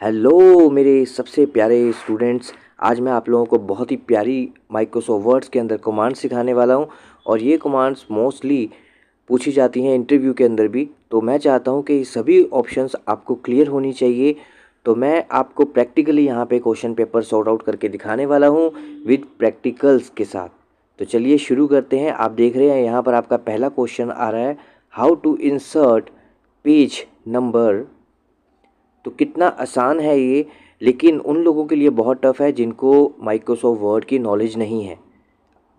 Hello मेरे सबसे प्यारे स्टूडेंट्स। आज मैं आप लोगों को बहुत ही प्यारी माइक्रोसॉफ्ट वर्ड्स के अंदर कमांड सिखाने वाला हूं और ये कमांड्स मोस्टली पूछी जाती हैं इंटरव्यू के अंदर भी। तो मैं चाहता हूं कि ये सभी ऑप्शंस आपको क्लियर होनी चाहिए। तो मैं आपको प्रैक्टिकली यहाँ पे क्वेश्चन पेपर सॉर्ट आउट करके दिखाने वाला हूँ विद प्रैक्टिकल्स के साथ। तो चलिए शुरू करते हैं। आप देख रहे हैं यहाँ पर आपका पहला क्वेश्चन आ रहा है, how to insert page number. तो कितना आसान है ये, लेकिन उन लोगों के लिए बहुत टफ है जिनको माइक्रोसॉफ्ट वर्ड की नॉलेज नहीं है।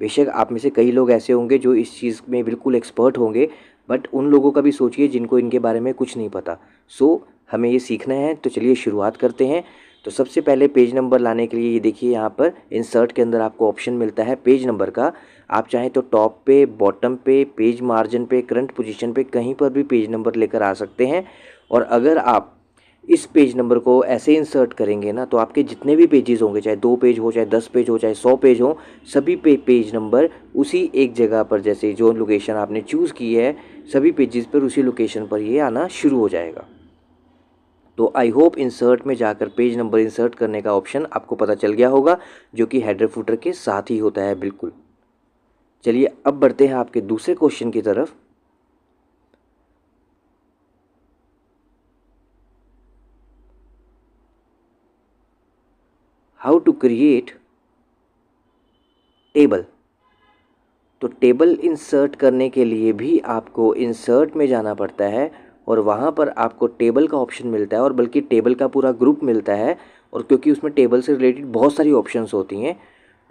बेशक आप में से कई लोग ऐसे होंगे जो इस चीज़ में बिल्कुल एक्सपर्ट होंगे, बट उन लोगों का भी सोचिए जिनको इनके बारे में कुछ नहीं पता। हमें ये सीखना है। तो चलिए शुरुआत करते हैं। तो सबसे पहले पेज नंबर लाने के लिए ये देखिए, यहाँ पर इंसर्ट के अंदर आपको ऑप्शन मिलता है पेज नंबर का। आप चाहें तो टॉप पे, बॉटम पे, पेज मार्जिन पे, करंट पोजीशन पे, कहीं पर भी पेज नंबर लेकर आ सकते हैं। और अगर आप इस पेज नंबर को ऐसे इंसर्ट करेंगे ना, तो आपके जितने भी पेजेस होंगे, चाहे 2 पेज हो, चाहे 10 पेज हो, चाहे 100 पेज हो, सभी पे पेज नंबर उसी एक जगह पर, जैसे जो लोकेशन आपने चूज़ की है, सभी पेजेस पर उसी लोकेशन पर ये आना शुरू हो जाएगा। तो आई होप इंसर्ट में जाकर पेज नंबर इंसर्ट करने का ऑप्शन आपको पता चल गया होगा, जो कि हेडर फुटर के साथ ही होता है बिल्कुल। चलिए अब बढ़ते हैं आपके दूसरे क्वेश्चन की तरफ। How to create table. तो टेबल इंसर्ट करने के लिए भी आपको इंसर्ट में जाना पड़ता है और वहाँ पर आपको टेबल का ऑप्शन मिलता है, और बल्कि टेबल का पूरा ग्रुप मिलता है। और क्योंकि उसमें टेबल से रिलेटेड बहुत सारी ऑप्शंस होती हैं,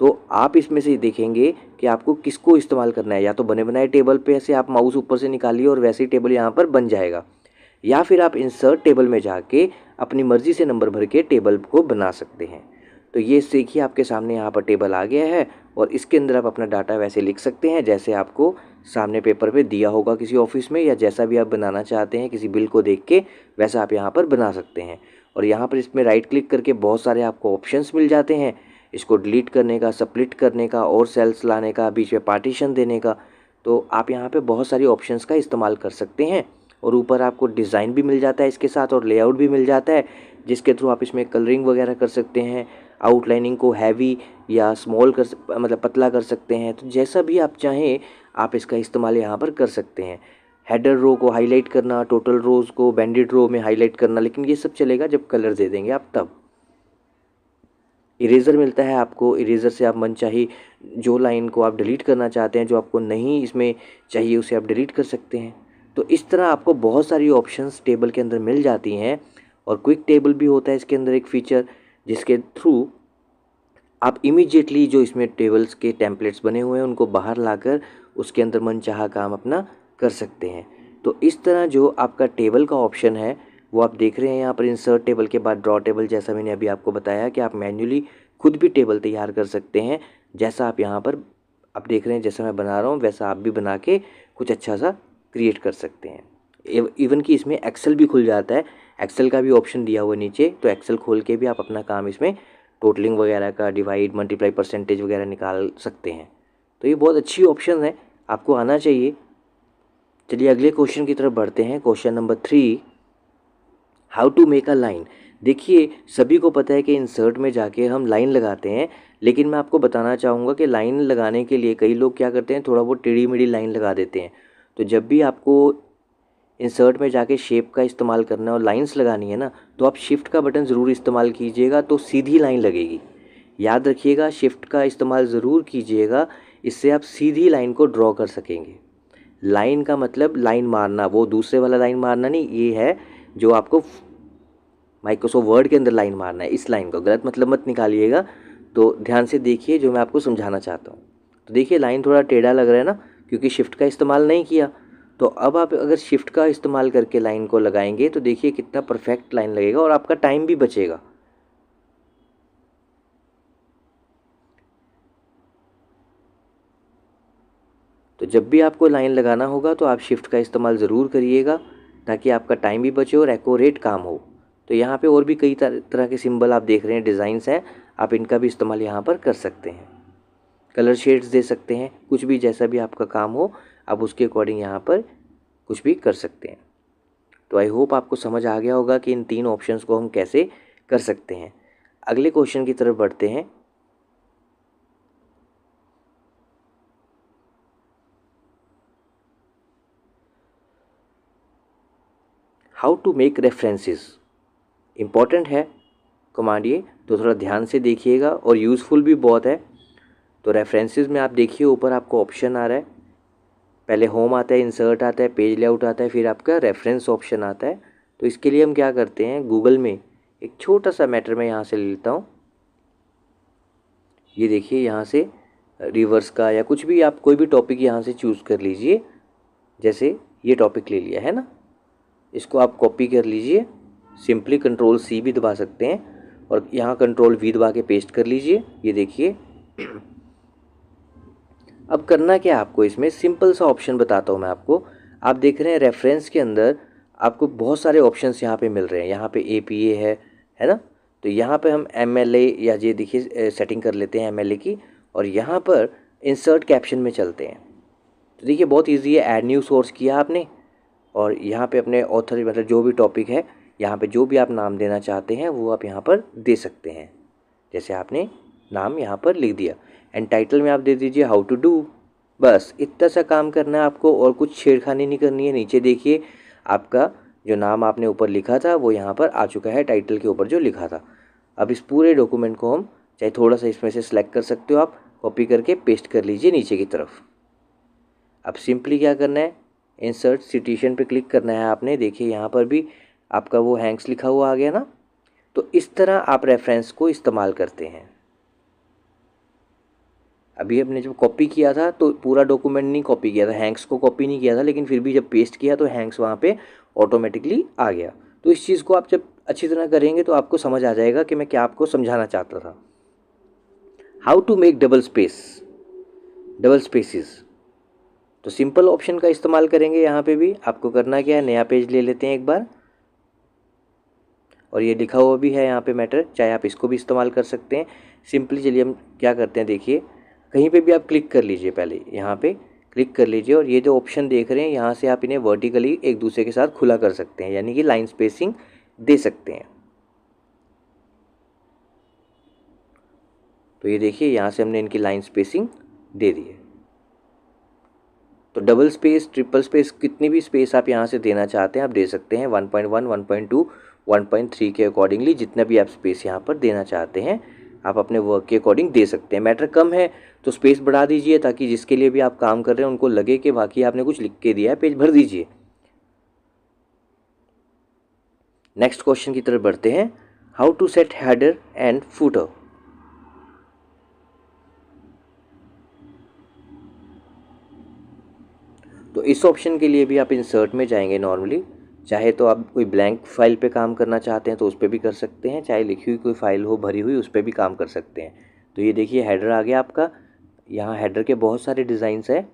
तो आप इसमें से देखेंगे कि आपको किसको इस्तेमाल करना है। या तो बने बनाए टेबल पे ऐसे आप माउस ऊपर से निकालिए और वैसे ही टेबल यहाँ पर बन जाएगा, या फिर आप इंसर्ट टेबल में जाके अपनी मर्ज़ी से नंबर भर के टेबल को बना सकते हैं। तो ये देखिए आपके सामने यहाँ पर टेबल आ गया है और इसके अंदर आप अपना डाटा वैसे लिख सकते हैं जैसे आपको सामने पेपर पे दिया होगा किसी ऑफिस में, या जैसा भी आप बनाना चाहते हैं किसी बिल को देख के, वैसा आप यहाँ पर बना सकते हैं। और यहाँ पर इसमें राइट क्लिक करके बहुत सारे आपको ऑप्शंस मिल जाते हैं, इसको डिलीट करने का, स्प्लिट करने का, और सेल्स लाने का, बीच में पार्टीशन देने का। तो आप यहाँ पे बहुत सारी ऑप्शंस का इस्तेमाल कर सकते हैं। और ऊपर आपको डिज़ाइन भी मिल जाता है इसके साथ, और लेआउट भी मिल जाता है, जिसके थ्रू आप इसमें कलरिंग वगैरह कर सकते हैं, आउटलाइनिंग को हैवी या स्मॉल मतलब पतला कर सकते हैं। तो जैसा भी आप चाहें आप इसका इस्तेमाल यहाँ पर कर सकते हैं। हेडर रो को हाईलाइट करना, टोटल रोज़ को बैंडेड रो में हाईलाइट करना, लेकिन ये सब चलेगा जब कलर दे देंगे आप तब। इरेज़र मिलता है आपको, इरेज़र से आप मनचाही जो लाइन को आप डिलीट करना चाहते हैं, जो आपको नहीं इसमें चाहिए, उसे आप डिलीट कर सकते हैं। तो इस तरह आपको बहुत सारी ऑप्शंस टेबल के अंदर मिल जाती हैं। और क्विक टेबल भी होता है इसके अंदर एक फ़ीचर, जिसके थ्रू आप इमीडिएटली जो इसमें टेबल्स के टेम्पलेट्स बने हुए हैं उनको बाहर लाकर उसके अंदर मनचाहा काम अपना कर सकते हैं। तो इस तरह जो आपका टेबल का ऑप्शन है वो आप देख रहे हैं यहाँ पर। इंसर्ट टेबल के बाद ड्रॉ टेबल, जैसा मैंने अभी आपको बताया कि आप मैन्युअली खुद भी टेबल तैयार कर सकते हैं। जैसा आप यहाँ पर आप देख रहे हैं, जैसा मैं बना रहा हूँ वैसा आप भी बना के कुछ अच्छा सा क्रिएट कर सकते हैं। इवन कि इसमें एक्सेल भी खुल जाता है, एक्सेल का भी ऑप्शन दिया हुआ है नीचे। तो एक्सेल खोल के भी आप अपना काम इसमें टोटलिंग वगैरह का, डिवाइड, मल्टीप्लाई, परसेंटेज वगैरह निकाल सकते हैं। तो ये बहुत अच्छी ऑप्शन है, आपको आना चाहिए। चलिए अगले क्वेश्चन की तरफ बढ़ते हैं। Question number 3, how to make a line. देखिए सभी को पता है कि इंसर्ट में जाके हम लाइन लगाते हैं, लेकिन मैं आपको बताना चाहूँगा कि लाइन लगाने के लिए कई लोग क्या करते हैं, थोड़ा बहुत टेढ़ी मेढ़ी लाइन लगा देते हैं। तो जब भी आपको इंसर्ट में जाके शेप का इस्तेमाल करना है और लाइंस लगानी है ना, तो आप शिफ्ट का बटन ज़रूर इस्तेमाल कीजिएगा, तो सीधी लाइन लगेगी। याद रखिएगा, शिफ्ट का इस्तेमाल ज़रूर कीजिएगा, इससे आप सीधी लाइन को ड्रॉ कर सकेंगे। लाइन का मतलब लाइन मारना, वो दूसरे वाला लाइन मारना नहीं, ये है जो आपको माइक्रोसॉफ्ट वर्ड के अंदर लाइन मारना है। इस लाइन को गलत मतलब मत निकालिएगा। तो ध्यान से देखिए जो मैं आपको समझाना चाहता हूँ। तो देखिए लाइन थोड़ा टेढ़ा लग रहा है ना, क्योंकि शिफ्ट का इस्तेमाल नहीं किया। तो अब आप अगर शिफ्ट का इस्तेमाल करके लाइन को लगाएंगे तो देखिए कितना परफेक्ट लाइन लगेगा और आपका टाइम भी बचेगा। तो जब भी आपको लाइन लगाना होगा तो आप शिफ्ट का इस्तेमाल ज़रूर करिएगा, ताकि आपका टाइम भी बचे और एक्यूरेट काम हो। तो यहाँ पे और भी कई तरह के सिंबल आप देख रहे हैं, डिज़ाइंस हैं, आप इनका भी इस्तेमाल यहाँ पर कर सकते हैं। कलर शेड्स दे सकते हैं, कुछ भी जैसा भी आपका काम हो आप उसके अकॉर्डिंग यहाँ पर कुछ भी कर सकते हैं। तो आई होप आपको समझ आ गया होगा कि इन 3 ऑप्शंस को हम कैसे कर सकते हैं। अगले क्वेश्चन की तरफ बढ़ते हैं। How to make references, important है कमांड ये, तो थोड़ा ध्यान से देखिएगा और यूज़फुल भी बहुत है। तो रेफरेंसेस में आप देखिए ऊपर आपको ऑप्शन आ रहा है, पहले होम आता है, इंसर्ट आता है, पेज लेआउट आता है, फिर आपका रेफरेंस ऑप्शन आता है। तो इसके लिए हम क्या करते हैं, गूगल में एक छोटा सा मैटर मैं यहाँ से ले लेता हूँ। ये देखिए यहाँ से रिवर्स का या कुछ भी आप कोई भी टॉपिक यहाँ से चूज़ कर लीजिए। जैसे ये टॉपिक ले लिया है ना, इसको आप कॉपी कर लीजिए, सिंपली कंट्रोल सी भी दबा सकते हैं और यहाँ कंट्रोल वी दबा के पेस्ट कर लीजिए। ये देखिए अब करना क्या है आपको, इसमें सिंपल सा ऑप्शन बताता हूँ मैं आपको। आप देख रहे हैं रेफरेंस के अंदर आपको बहुत सारे ऑप्शंस यहाँ पे मिल रहे हैं। यहाँ पे APA है ना, तो यहाँ पे हम MLA या ये देखिए सेटिंग कर लेते हैं MLA की, और यहाँ पर इंसर्ट कैप्शन में चलते हैं। तो देखिए बहुत ईजी है, ऐड न्यू सोर्स किया आपने और यहाँ पे अपने ऑथर मतलब जो भी टॉपिक है, यहाँ पे जो भी आप नाम देना चाहते हैं वो आप यहाँ पर दे सकते हैं। जैसे आपने नाम यहाँ पर लिख दिया, एंड टाइटल में आप दे दीजिए हाउ टू डू। बस इतना सा काम करना है आपको और कुछ छेड़खानी नहीं करनी है। नीचे देखिए आपका जो नाम आपने ऊपर लिखा था वो यहाँ पर आ चुका है, टाइटल के ऊपर जो लिखा था। अब इस पूरे डॉक्यूमेंट को हम चाहे थोड़ा सा इसमें से सिलेक्ट कर सकते हो, आप कॉपी करके पेस्ट कर लीजिए नीचे की तरफ। अब सिंपली क्या करना है, इंसर्ट सिटेशन पे क्लिक करना है आपने। देखिए यहाँ पर भी आपका वो हैंक्स लिखा हुआ आ गया ना। तो इस तरह आप रेफरेंस को इस्तेमाल करते हैं। अभी हमने जब कॉपी किया था तो पूरा डॉक्यूमेंट नहीं कॉपी किया था, हैंक्स को कॉपी नहीं किया था, लेकिन फिर भी जब पेस्ट किया तो हैंक्स वहाँ पे ऑटोमेटिकली आ गया। तो इस चीज़ को आप जब अच्छी तरह करेंगे तो आपको समझ आ जाएगा कि मैं क्या आपको समझाना चाहता था। How to make double spaces, तो सिंपल ऑप्शन का इस्तेमाल करेंगे। यहाँ पे भी आपको करना क्या है, नया पेज ले लेते हैं एक बार, और ये लिखा हुआ भी है यहाँ पे मैटर, चाहे आप इसको भी इस्तेमाल कर सकते हैं। सिंपली चलिए हम क्या करते हैं, देखिए कहीं पे भी आप क्लिक कर लीजिए, पहले यहाँ पे क्लिक कर लीजिए और ये जो ऑप्शन देख रहे हैं यहाँ से आप इन्हें वर्टिकली एक दूसरे के साथ खुला कर सकते हैं, यानी कि लाइन स्पेसिंग दे सकते हैं। तो ये देखिए यहाँ से हमने इनकी लाइन स्पेसिंग दे दी है। तो डबल स्पेस, ट्रिपल स्पेस, कितनी भी स्पेस आप यहाँ से देना चाहते हैं आप दे सकते हैं। 1.1, 1.2, 1.3 के अकॉर्डिंगली जितना भी आप स्पेस यहाँ पर देना चाहते हैं आप अपने वर्क के अकॉर्डिंग दे सकते हैं। मैटर कम है तो स्पेस बढ़ा दीजिए, ताकि जिसके लिए भी आप काम कर रहे हैं उनको लगे कि वाकई आपने कुछ लिख के दिया है, पेज भर दीजिए। नेक्स्ट क्वेश्चन की तरफ बढ़ते हैं। How to set header and footer, तो इस ऑप्शन के लिए भी आप इंसर्ट में जाएंगे नॉर्मली। चाहे तो आप कोई ब्लैंक फाइल पे काम करना चाहते हैं तो उस पर भी कर सकते हैं, चाहे लिखी हुई कोई फाइल हो भरी हुई उस पर भी काम कर सकते हैं। तो ये देखिए हेडर आ गया आपका, यहाँ हेडर के बहुत सारे डिज़ाइंस है।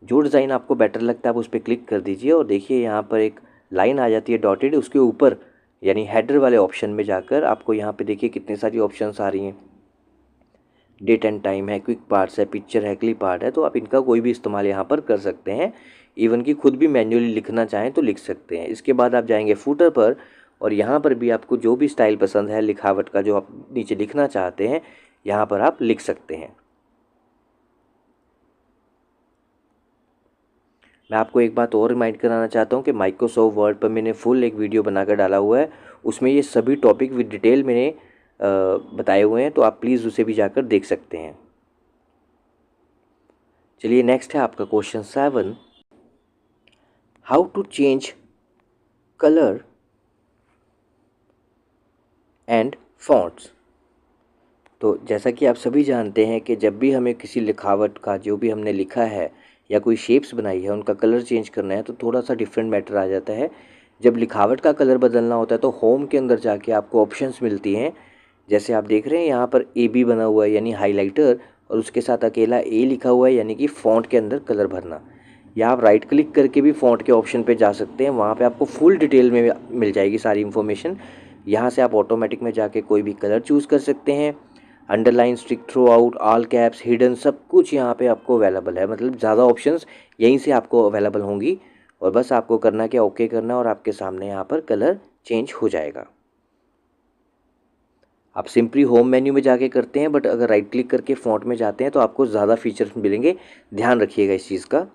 जो डिज़ाइन आपको बेटर लगता है आप उस पर क्लिक कर दीजिए और देखिए यहाँ पर एक लाइन आ जाती है डॉटेड, उसके ऊपर यानी हेडर वाले ऑप्शन में जाकर आपको यहाँ पे देखिए कितनी सारी ऑप्शंस आ रही हैं। डेट एंड टाइम है, क्विक पार्ट्स है, पिक्चर है, क्लिप आर्ट है, तो आप इनका कोई भी इस्तेमाल यहाँ पर कर सकते हैं। इवन कि खुद भी मैन्युअली लिखना चाहें तो लिख सकते हैं। इसके बाद आप जाएंगे फुटर पर और यहाँ पर भी आपको जो भी स्टाइल पसंद है लिखावट का, जो आप नीचे लिखना चाहते हैं यहाँ पर आप लिख सकते हैं। मैं आपको एक बात और रिमाइंड कराना चाहता हूँ कि माइक्रोसॉफ्ट वर्ड पर मैंने फुल एक वीडियो बनाकर डाला हुआ है, उसमें ये सभी टॉपिक विद डिटेल मैंने बताए हुए हैं, तो आप प्लीज़ उसे भी जाकर देख सकते हैं। चलिए नेक्स्ट है आपका question 7, how to change colour and fonts. तो जैसा कि आप सभी जानते हैं कि जब भी हमें किसी लिखावट का जो भी हमने लिखा है या कोई शेप्स बनाई है उनका कलर चेंज करना है तो थोड़ा सा डिफरेंट मैटर आ जाता है। जब लिखावट का कलर बदलना होता है तो होम के अंदर जाके आपको ऑप्शंस मिलती हैं। जैसे आप देख रहे हैं यहाँ पर AB बना हुआ है यानी हाइलाइटर, और उसके साथ अकेला A लिखा हुआ है यानी कि फ़ॉन्ट के अंदर कलर भरना। या आप राइट क्लिक करके भी फ़ॉन्ट के ऑप्शन पे जा सकते हैं, वहाँ पे आपको फुल डिटेल में मिल जाएगी सारी इन्फॉर्मेशन। यहाँ से आप ऑटोमेटिक में जाके कोई भी कलर चूज़ कर सकते हैं। Underline, strike through out, all caps, hidden, सब कुछ यहाँ पे आपको अवेलेबल है। मतलब ज़्यादा ऑप्शंस यहीं से आपको अवेलेबल होंगी और बस आपको करना क्या, ओके करना और आपके सामने यहाँ पर कलर चेंज हो जाएगा। आप सिंपली होम मेन्यू में जाके करते हैं, बट अगर राइट क्लिक करके फ़ॉन्ट में जाते हैं तो आपको ज़्यादा फीचर्स मिलेंगे, ध्यान रखिएगा इस चीज़ का।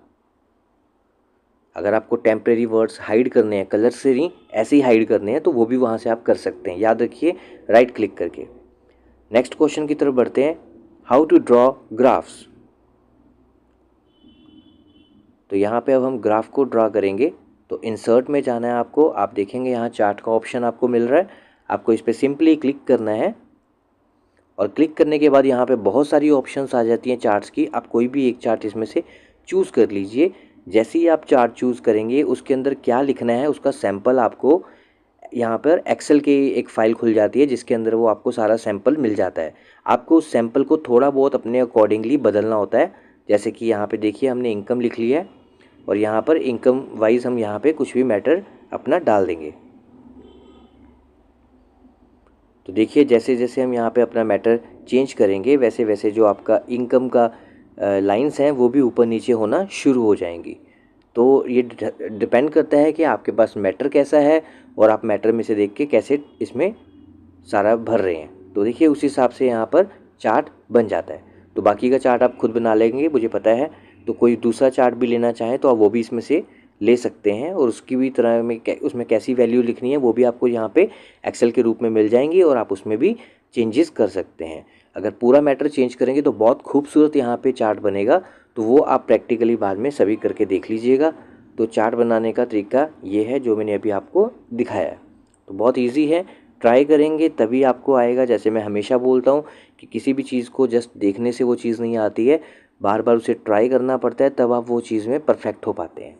अगर आपको टेम्परेरी वर्ड्स हाइड करने हैं, कलर से नहीं ऐसे ही हाइड करने हैं, तो वो भी वहाँ से आप कर सकते हैं, याद रखिए राइट क्लिक करके। नेक्स्ट क्वेश्चन की तरफ बढ़ते हैं, हाउ टू ड्रॉ ग्राफ्स। तो यहाँ पे अब हम ग्राफ को ड्रा करेंगे। तो इंसर्ट में जाना है आपको, आप देखेंगे यहाँ चार्ट का ऑप्शन आपको मिल रहा है, आपको इस पर सिंपली क्लिक करना है और क्लिक करने के बाद यहाँ पे बहुत सारी ऑप्शंस आ जाती हैं चार्ट्स की। आप कोई भी एक चार्ट इसमें से चूज़ कर लीजिए। जैसे ही आप चार्ट चूज़ करेंगे उसके अंदर क्या लिखना है उसका सैंपल आपको यहाँ पर एक्सेल की एक फ़ाइल खुल जाती है, जिसके अंदर वो आपको सारा सैंपल मिल जाता है। आपको उस सैंपल को थोड़ा बहुत अपने अकॉर्डिंगली बदलना होता है। जैसे कि यहाँ पे देखिए हमने इनकम लिख लिया है और यहाँ पर इनकम वाइज हम यहाँ पे कुछ भी मैटर अपना डाल देंगे। तो देखिए जैसे जैसे हम यहाँ पे अपना मैटर चेंज करेंगे वैसे वैसे जो आपका इनकम का लाइंस हैं वो भी ऊपर नीचे होना शुरू हो जाएंगी। तो ये डिपेंड करता है कि आपके पास मैटर कैसा है और आप मैटर में से देख के कैसे इसमें सारा भर रहे हैं। तो देखिए उस हिसाब से यहाँ पर चार्ट बन जाता है। तो बाकी का चार्ट आप खुद बना लेंगे मुझे पता है। तो कोई दूसरा चार्ट भी लेना चाहे तो आप वो भी इसमें से ले सकते हैं और उसकी भी तरह में उसमें कैसी वैल्यू लिखनी है वो भी आपको यहाँ पे एक्सेल के रूप में मिल जाएंगी और आप उसमें भी चेंजेस कर सकते हैं। अगर पूरा मैटर चेंज करेंगे तो बहुत खूबसूरत यहाँ पे चार्ट बनेगा। तो वो आप प्रैक्टिकली बाद में सभी करके देख लीजिएगा। तो चार्ट बनाने का तरीका ये है जो मैंने अभी आपको दिखाया है। तो बहुत ईजी है, ट्राई करेंगे तभी आपको आएगा। जैसे मैं हमेशा बोलता हूँ कि किसी भी चीज़ को जस्ट देखने से वो चीज़ नहीं आती है, बार बार उसे ट्राई करना पड़ता है, तब आप वो चीज़ में परफेक्ट हो पाते हैं।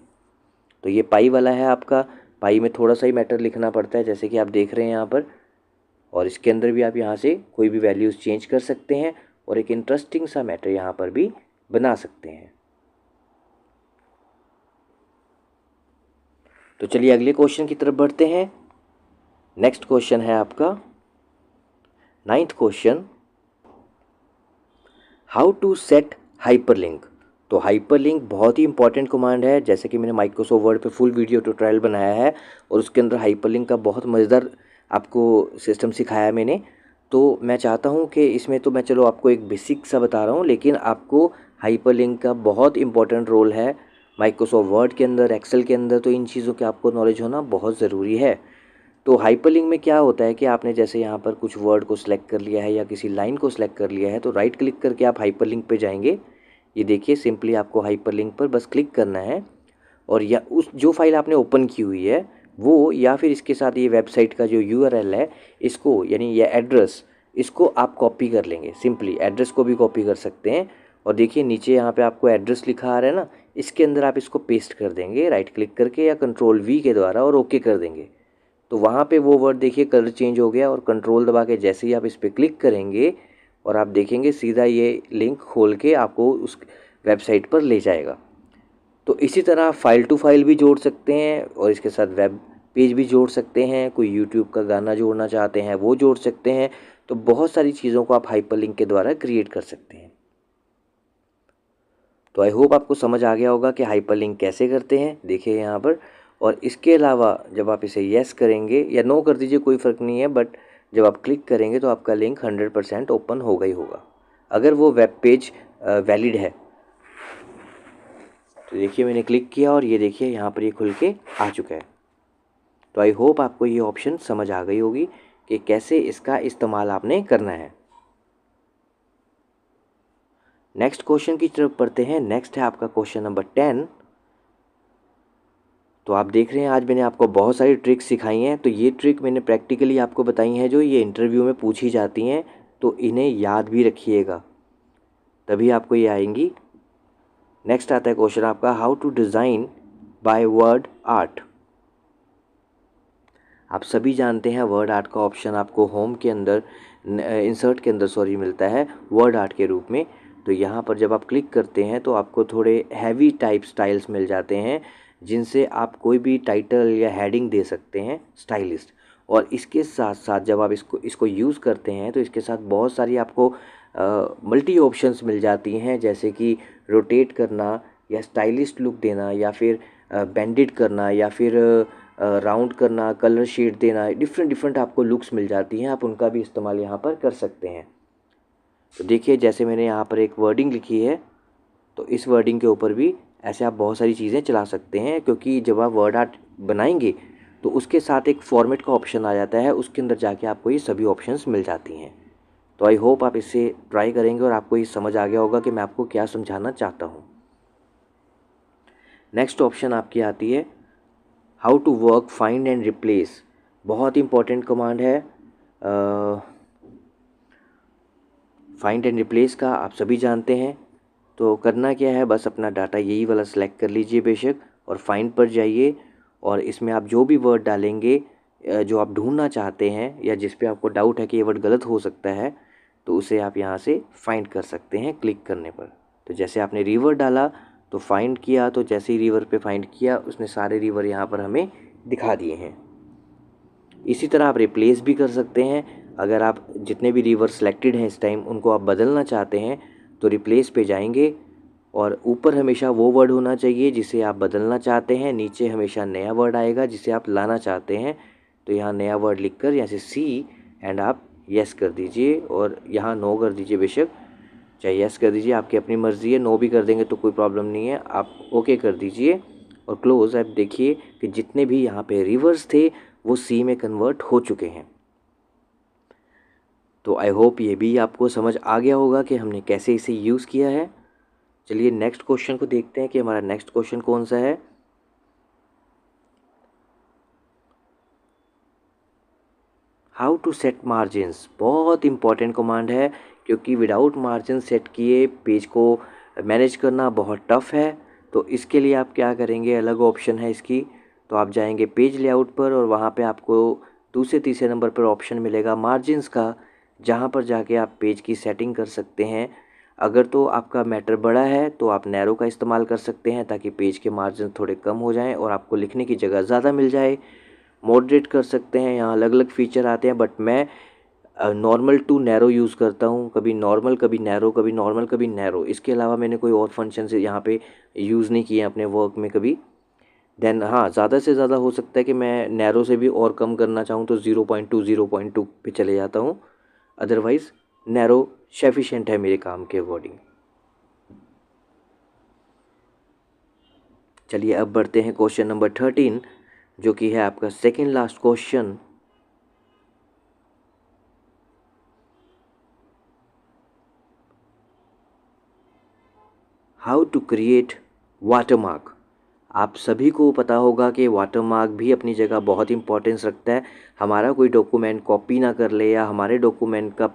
तो ये पाई वाला है आपका, पाई में थोड़ा सा ही मैटर लिखना पड़ता है जैसे कि आप देख रहे हैं यहाँ पर। और इसके अंदर भी आप यहाँ से कोई भी वैल्यूज़ चेंज कर सकते हैं और एक इंटरेस्टिंग सा मैटर यहाँ पर भी बना सकते हैं। तो चलिए अगले क्वेश्चन की तरफ बढ़ते हैं। नेक्स्ट क्वेश्चन है आपका 9th question, how to set hyperlink. तो हाइपरलिंक बहुत ही इंपॉर्टेंट कमांड है। जैसे कि मैंने माइक्रोसॉफ्ट वर्ड पे फुल वीडियो ट्यूटोरियल बनाया है और उसके अंदर हाइपरलिंक का बहुत मज़ेदार आपको सिस्टम सिखाया मैंने। तो मैं चाहता हूँ कि इसमें तो मैं चलो आपको एक बेसिक सा बता रहा हूँ, लेकिन आपको हाइपरलिंक का बहुत इंपॉर्टेंट रोल है माइक्रोसॉफ्ट वर्ड के अंदर, एक्सेल के अंदर। तो इन चीज़ों के आपको नॉलेज होना बहुत ज़रूरी है। तो हाइपरलिंक में क्या होता है कि आपने जैसे यहाँ पर कुछ वर्ड को सिलेक्ट कर लिया है या किसी लाइन को सिलेक्ट कर लिया है, तो राइट क्लिक करके आप हाइपरलिंक पे जाएंगे। ये देखिए सिंपली आपको हाइपरलिंक पर बस क्लिक करना है और या उस जो फाइल आपने ओपन की हुई है वो, या फिर इसके साथ ये वेबसाइट का जो URL है इसको, यानी ये एड्रेस, इसको आप कॉपी कर लेंगे। सिंपली एड्रेस को भी कॉपी कर सकते हैं। और देखिए नीचे यहाँ पे आपको एड्रेस लिखा आ रहा है ना, इसके अंदर आप इसको पेस्ट कर देंगे राइट क्लिक करके या Ctrl+V के द्वारा और ओके कर देंगे। तो वहाँ पे वो वर्ड देखिए कलर चेंज हो गया और कंट्रोल दबा के जैसे ही आप इस पर क्लिक करेंगे और आप देखेंगे सीधा ये लिंक खोल के आपको उस वेबसाइट पर ले जाएगा। तो इसी तरह फ़ाइल टू फाइल भी जोड़ सकते हैं और इसके साथ वेब पेज भी जोड़ सकते हैं। कोई यूट्यूब का गाना जोड़ना चाहते हैं वो जोड़ सकते हैं। तो बहुत सारी चीज़ों को आप हाइपरलिंक के द्वारा क्रिएट कर सकते हैं। तो आई होप आपको समझ आ गया होगा कि हाइपरलिंक कैसे करते हैं। देखिए यहाँ पर, और इसके अलावा जब आप इसे येस करेंगे या नो कर दीजिए कोई फ़र्क नहीं है, बट जब आप क्लिक करेंगे तो आपका लिंक 100% ओपन होगा ही होगा अगर वो वेब पेज वैलिड है। तो देखिए मैंने क्लिक किया और ये देखिए यहाँ पर ये खुल के आ चुका है। तो आई होप आपको ये ऑप्शन समझ आ गई होगी कि कैसे इसका इस्तेमाल आपने करना है। नेक्स्ट क्वेश्चन की तरफ पढ़ते हैं। नेक्स्ट है आपका क्वेश्चन नंबर 10। तो आप देख रहे हैं आज मैंने आपको बहुत सारी ट्रिक्स सिखाई हैं। तो ये ट्रिक मैंने प्रैक्टिकली आपको बताई हैं जो ये इंटरव्यू में पूछी जाती हैं, तो इन्हें याद भी रखिएगा तभी आपको ये आएंगी। नेक्स्ट आता है क्वेश्चन आपका, how to design by word art. आप सभी जानते हैं वर्ड आर्ट का ऑप्शन आपको होम के अंदर, इंसर्ट के अंदर मिलता है वर्ड आर्ट के रूप में। तो यहाँ पर जब आप क्लिक करते हैं तो आपको थोड़े हैवी टाइप स्टाइल्स मिल जाते हैं जिनसे आप कोई भी टाइटल या हेडिंग दे सकते हैं स्टाइलिस्ट। और इसके साथ साथ जब आप इसको यूज़ करते हैं तो इसके साथ बहुत सारी आपको मल्टी ऑप्शंस मिल जाती हैं, जैसे कि रोटेट करना या स्टाइलिस्ट लुक देना या फिर बैंडेड करना या फिर राउंड करना, कलर शेड देना, डिफरेंट आपको लुक्स मिल जाती हैं, आप उनका भी इस्तेमाल यहाँ पर कर सकते हैं। तो देखिए जैसे मैंने यहाँ पर एक वर्डिंग लिखी है, तो इस वर्डिंग के ऊपर भी ऐसे आप बहुत सारी चीज़ें चला सकते हैं, क्योंकि जब आप वर्ड आर्ट बनाएंगे तो उसके साथ एक फॉर्मेट का ऑप्शन आ जाता है, उसके अंदर जाके आपको ये सभी ऑप्शंस मिल जाती हैं। तो आई होप आप इसे ट्राई करेंगे और आपको ये समझ आ गया होगा कि मैं आपको क्या समझाना चाहता हूँ। नेक्स्ट ऑप्शन आपकी आती है how to work find and replace. बहुत इंपॉर्टेंट कमांड है। फाइंड एंड रिप्लेस का आप सभी जानते हैं। तो करना क्या है, बस अपना डाटा यही वाला सेलेक्ट कर लीजिए बेशक, और फाइंड पर जाइए, और इसमें आप जो भी वर्ड डालेंगे जो आप ढूंढना चाहते हैं या जिस पे आपको डाउट है कि ये वर्ड गलत हो सकता है, तो उसे आप यहाँ से फाइंड कर सकते हैं क्लिक करने पर। तो जैसे आपने रिवर डाला तो फाइंड किया, तो जैसे ही रिवर पे फाइंड किया उसने सारे रिवर यहाँ पर हमें दिखा दिए हैं। इसी तरह आप रिप्लेस भी कर सकते हैं। अगर आप जितने भी रिवर सेलेक्टेड हैं इस टाइम उनको आप बदलना चाहते हैं तो रिप्लेस पे जाएंगे, और ऊपर हमेशा वो वर्ड होना चाहिए जिसे आप बदलना चाहते हैं, नीचे हमेशा नया वर्ड आएगा जिसे आप लाना चाहते हैं। तो यहाँ नया वर्ड लिखकर यहाँ से सी एंड आप यस कर दीजिए, और यहाँ नो कर दीजिए बेशक, चाहे यस कर दीजिए, आपकी अपनी मर्ज़ी है, नो भी कर देंगे तो कोई प्रॉब्लम नहीं है, आप ओके कर दीजिए और क्लोज। आप देखिए कि जितने भी यहाँ पे रिवर्स थे वो सी में कन्वर्ट हो चुके हैं। तो आई होप ये भी आपको समझ आ गया होगा कि हमने कैसे इसे यूज़ किया है। चलिए नेक्स्ट क्वेश्चन को देखते हैं कि हमारा नेक्स्ट क्वेश्चन कौन सा है। हाउ टू सेट मार्जिन्स, बहुत इंपॉर्टेंट कमांड है, क्योंकि विदाउट मार्जिन सेट किए पेज को मैनेज करना बहुत टफ है। तो इसके लिए आप क्या करेंगे, अलग ऑप्शन है इसकी। तो आप जाएंगे पेज लेआउट पर और वहाँ पे आपको दूसरे तीसरे नंबर पर ऑप्शन मिलेगा मार्जिन्स का, जहाँ पर जाके आप पेज की सेटिंग कर सकते हैं। अगर तो आपका मैटर बड़ा है तो आप नैरो का इस्तेमाल कर सकते हैं ताकि पेज के मार्जिन थोड़े कम हो जाएं और आपको लिखने की जगह ज़्यादा मिल जाए। मॉडरेट कर सकते हैं, यहाँ अलग अलग फीचर आते हैं, बट मैं नॉर्मल टू नैरो यूज़ करता हूँ, कभी नॉर्मल कभी नैरो, कभी नॉर्मल कभी नैरो। इसके अलावा मैंने कोई और फंक्शन से यहाँ पे यूज़ नहीं किए अपने वर्क में कभी। देन हाँ, ज़्यादा से ज़्यादा हो सकता है कि मैं नैरो से भी और कम करना चाहूँ तो 0.2 पे चले जाता हूँ, अदरवाइज़ नैरो सफिशिएंट है मेरे काम के अकॉर्डिंग। चलिए अब बढ़ते हैं क्वेश्चन नंबर 13, जो कि है आपका second last question. How to create watermark. आप सभी को पता होगा कि वाटरमार्क भी अपनी जगह बहुत इंपॉर्टेंस रखता है। हमारा कोई डॉक्यूमेंट कॉपी ना कर ले या हमारे डॉक्यूमेंट का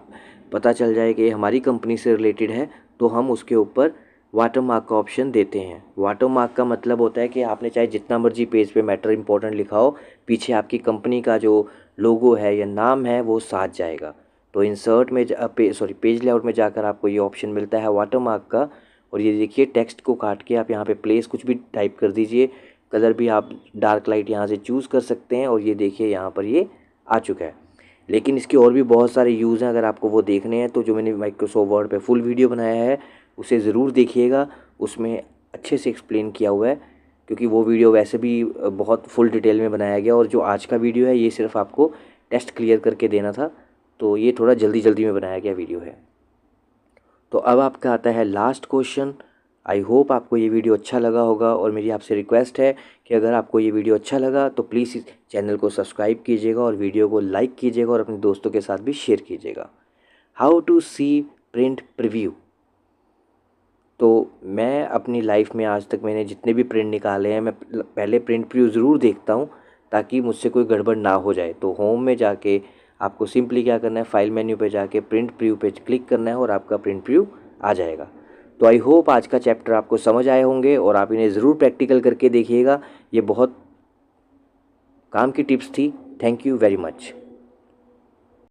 पता चल जाए कि हमारी कंपनी से रिलेटेड है, तो हम उसके ऊपर वाटरमार्क का ऑप्शन देते हैं। वाटरमार्क का मतलब होता है कि आपने चाहे जितना मर्जी पेज पे मैटर इंपॉर्टेंट लिखा हो, पीछे आपकी कंपनी का जो लोगो है या नाम है वो साथ जाएगा। तो इंसर्ट में पेज लेआउट में जाकर आपको ये ऑप्शन मिलता है वाटरमार्क का, और ये देखिए टेक्स्ट को काट के आप यहाँ पे प्लेस कुछ भी टाइप कर दीजिए। कलर भी आप डार्क लाइट यहाँ से चूज़ कर सकते हैं, और ये देखिए यहाँ पर ये आ चुका है। लेकिन इसके और भी बहुत सारे यूज़ हैं, अगर आपको वो देखने हैं तो जो मैंने माइक्रोसॉफ्ट वर्ड पे फुल वीडियो बनाया है उसे ज़रूर देखिएगा, उसमें अच्छे से एक्सप्लेन किया हुआ है, क्योंकि वो वीडियो वैसे भी बहुत फुल डिटेल में बनाया गया, और जो आज का वीडियो है ये सिर्फ आपको टेस्ट क्लियर करके देना था, तो ये थोड़ा जल्दी जल्दी में बनाया गया वीडियो है। तो अब आपका आता है लास्ट क्वेश्चन। आई होप आपको ये वीडियो अच्छा लगा होगा, और मेरी आपसे रिक्वेस्ट है कि अगर आपको ये वीडियो अच्छा लगा तो प्लीज़ इस चैनल को सब्सक्राइब कीजिएगा और वीडियो को लाइक कीजिएगा और अपने दोस्तों के साथ भी शेयर कीजिएगा। How to see print preview. तो मैं अपनी लाइफ में आज तक मैंने जितने भी प्रिंट निकाले हैं, मैं पहले प्रिंट प्रीव्यू ज़रूर देखता हूँ ताकि मुझसे कोई गड़बड़ ना हो जाए। तो होम में जाके आपको सिंपली क्या करना है, फाइल मेन्यू पे जाके प्रिंट प्रीव्यू पे क्लिक करना है और आपका प्रिंट प्रीव्यू आ जाएगा। तो आई होप आज का चैप्टर आपको समझ आए होंगे और आप इन्हें ज़रूर प्रैक्टिकल करके देखिएगा। ये बहुत काम की टिप्स थी। Thank you very much.